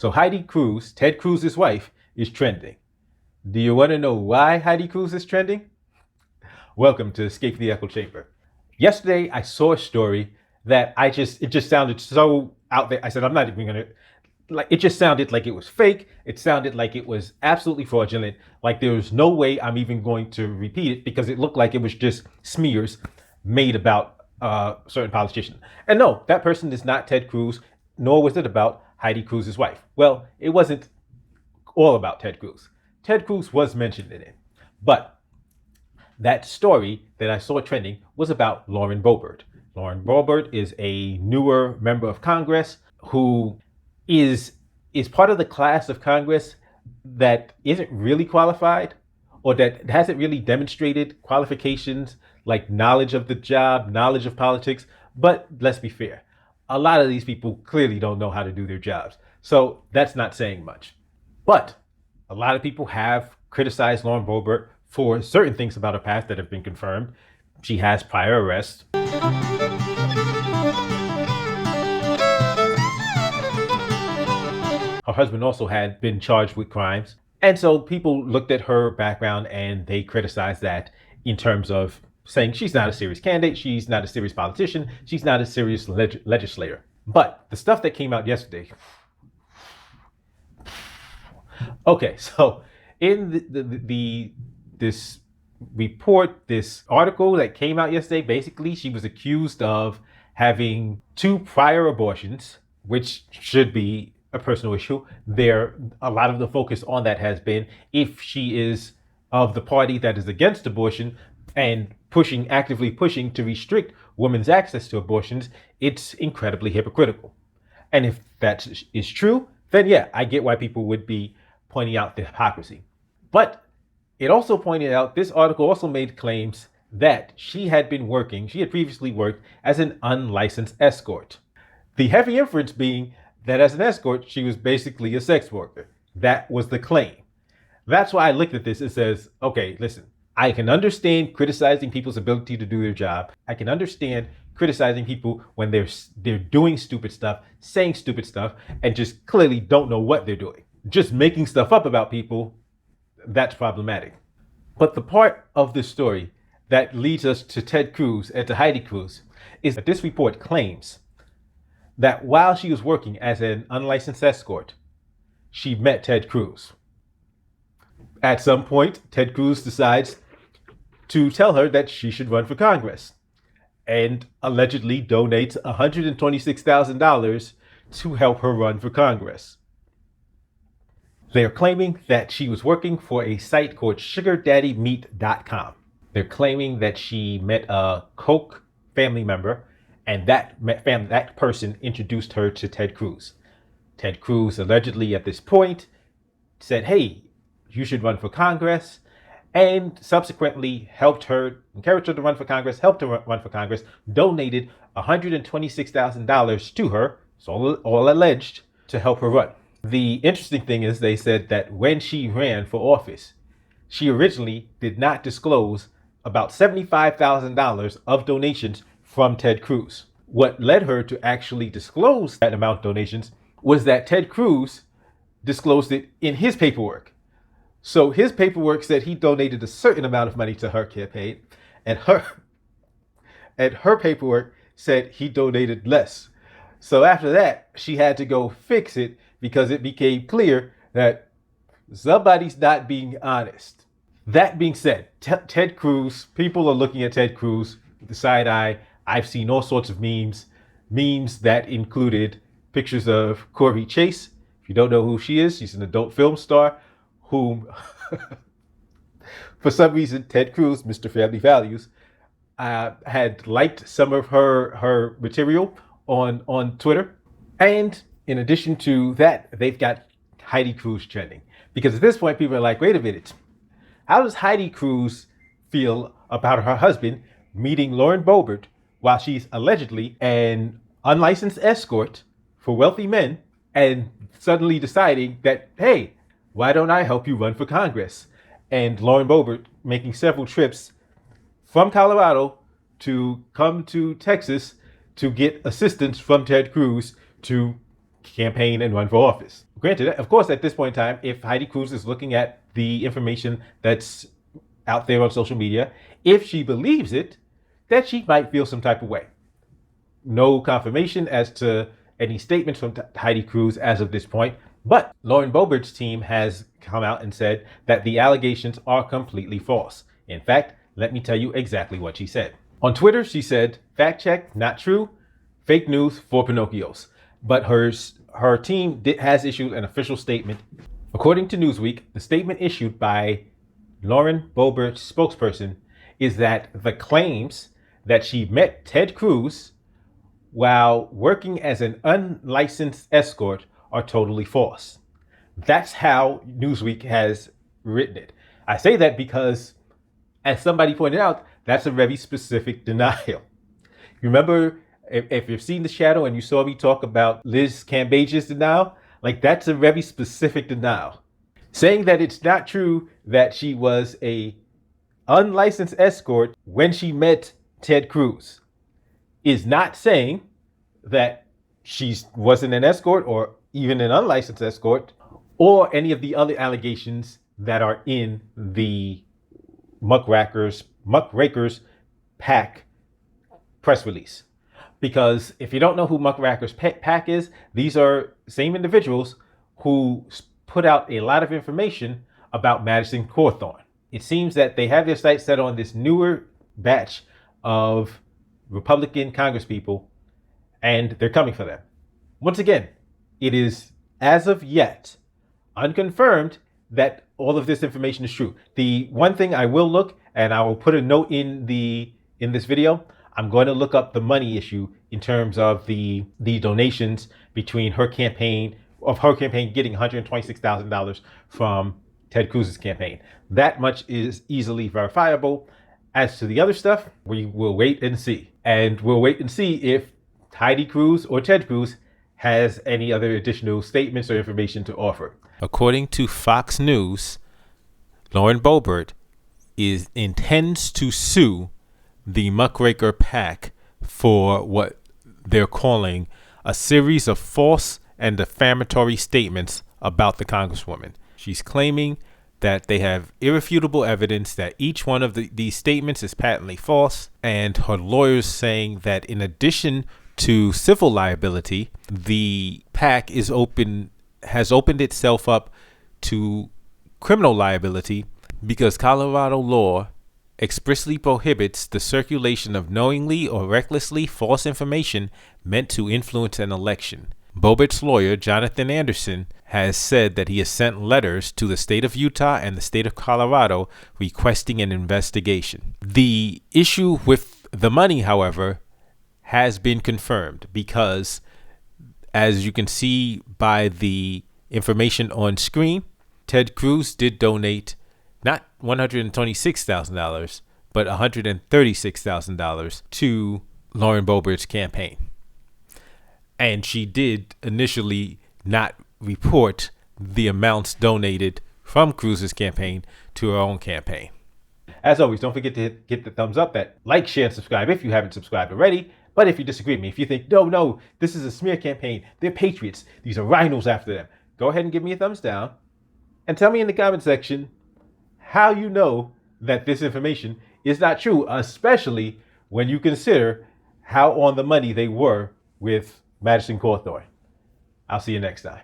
So Heidi Cruz, Ted Cruz's wife, is trending. Do you want to know why Heidi Cruz is trending? Welcome to Escape the Echo Chamber. Yesterday, I saw a story that it just sounded so out there. I said, I'm not even going to, it just sounded like it was fake. It sounded like it was absolutely fraudulent. Like there was no way I'm even going to repeat it because it looked like it was just smears made about a certain politician. And no, that person is not Ted Cruz, nor was it about Heidi Cruz's wife. Well, it wasn't all about Ted Cruz. Ted Cruz was mentioned in it, but that story that I saw trending was about Lauren Boebert. Lauren Boebert is a newer member of Congress who is part of the class of Congress that isn't really qualified or that hasn't really demonstrated qualifications like knowledge of the job, knowledge of politics. But let's be fair, a lot of these people clearly don't know how to do their jobs. So that's not saying much. But a lot of people have criticized Lauren Boebert for certain things about her past that have been confirmed. She has prior arrests. Her husband also had been charged with crimes. And so people looked at her background and they criticized that in terms of saying she's not a serious candidate, she's not a serious politician, she's not a serious legislator. But the stuff that came out yesterday. Okay, so in this report, this article that came out yesterday, basically she was accused of having 2 prior abortions, which should be a personal issue. A lot of the focus on that has been if she is of the party that is against abortion and actively pushing to restrict women's access to abortions, it's incredibly hypocritical. And if that is true, then yeah, I get why people would be pointing out the hypocrisy. But it also pointed out, this article also made claims that she had previously worked as an unlicensed escort. The heavy inference being that as an escort, she was basically a sex worker. That was the claim. That's why I looked at this and says, okay, listen, I can understand criticizing people's ability to do their job. I can understand criticizing people when they're doing stupid stuff, saying stupid stuff, and just clearly don't know what they're doing. Just making stuff up about people, that's problematic. But the part of this story that leads us to Ted Cruz and to Heidi Cruz is that this report claims that while she was working as an unlicensed escort, she met Ted Cruz. At some point, Ted Cruz decides to tell her that she should run for Congress and allegedly donates $126,000 to help her run for Congress. They're claiming that she was working for a site called SugarDaddyMeat.com. They're claiming that she met a Koch family member and that person introduced her to Ted Cruz. Ted Cruz allegedly at this point said, hey, you should run for Congress, and subsequently encouraged her to run for Congress, donated $126,000 to her, it's all alleged, to help her run. The interesting thing is they said that when she ran for office, she originally did not disclose about $75,000 of donations from Ted Cruz. What led her to actually disclose that amount of donations was that Ted Cruz disclosed it in his paperwork. So his paperwork said he donated a certain amount of money to her campaign, and her paperwork said he donated less. So after that, she had to go fix it because it became clear that somebody's not being honest. That being said, Ted Cruz, people are looking at Ted Cruz with the side eye. I've seen all sorts of memes that included pictures of Corey Chase. If you don't know who she is, she's an adult film star whom, for some reason, Ted Cruz, Mr. Family Values, had liked some of her material on Twitter. And in addition to that, they've got Heidi Cruz trending. Because at this point, people are like, wait a minute. How does Heidi Cruz feel about her husband meeting Lauren Boebert while she's allegedly an unlicensed escort for wealthy men and suddenly deciding that, hey, why don't I help you run for Congress? And Lauren Boebert making several trips from Colorado to come to Texas to get assistance from Ted Cruz to campaign and run for office. granted, of course, at this point in time, if Heidi Cruz is looking at the information that's out there on social media, if she believes it, that she might feel some type of way. No confirmation as to any statements from Heidi Cruz as of this point, but Lauren Boebert's team has come out and said that the allegations are completely false. In fact, let me tell you exactly what she said. On Twitter, she said, "Fact check, not true, fake news for Pinocchios." But her team has issued an official statement. According to Newsweek, the statement issued by Lauren Boebert's spokesperson is that the claims that she met Ted Cruz while working as an unlicensed escort are totally false. That's how Newsweek has written it. I say that because, as somebody pointed out, that's a very specific denial. Remember, if you've seen The Shadow and you saw me talk about Liz Cambage's denial, like that's a very specific denial. Saying that it's not true that she was a unlicensed escort when she met Ted Cruz is not saying that she wasn't an escort or even an unlicensed escort or any of the other allegations that are in the Muckrakers PAC press release. Because if you don't know who Muckrakers PAC is, these are same individuals who put out a lot of information about Madison Cawthorn. It seems that they have their sights set on this newer batch of Republican congresspeople, and they're coming for them. Once again, it is, as of yet, unconfirmed that all of this information is true. The one thing I will look, and I will put a note in this video, I'm going to look up the money issue in terms of the donations between her campaign getting $126,000 from Ted Cruz's campaign. That much is easily verifiable. As to the other stuff, we will wait and see. And we'll wait and see if Heidi Cruz or Ted Cruz has any other additional statements or information to offer. According to Fox News, Lauren Boebert intends to sue the Muckraker PAC for what they're calling a series of false and defamatory statements about the Congresswoman. She's claiming that they have irrefutable evidence that each one of these statements is patently false, and her lawyers saying that in addition to civil liability, the PAC has opened itself up to criminal liability because Colorado law expressly prohibits the circulation of knowingly or recklessly false information meant to influence an election. Boebert's lawyer, Jonathan Anderson, has said that he has sent letters to the state of Utah and the state of Colorado requesting an investigation. The issue with the money, however, has been confirmed because, as you can see by the information on screen, Ted Cruz did donate not $126,000, but $136,000 to Lauren Boebert's campaign. And she did initially not report the amounts donated from Cruz's campaign to her own campaign. As always, don't forget to hit the thumbs up, like, share, and subscribe if you haven't subscribed already. But if you disagree with me, if you think, no, this is a smear campaign, they're patriots, these are rhinos after them, go ahead and give me a thumbs down and tell me in the comment section how you know that this information is not true, especially when you consider how on the money they were with Madison Cawthorn. I'll see you next time.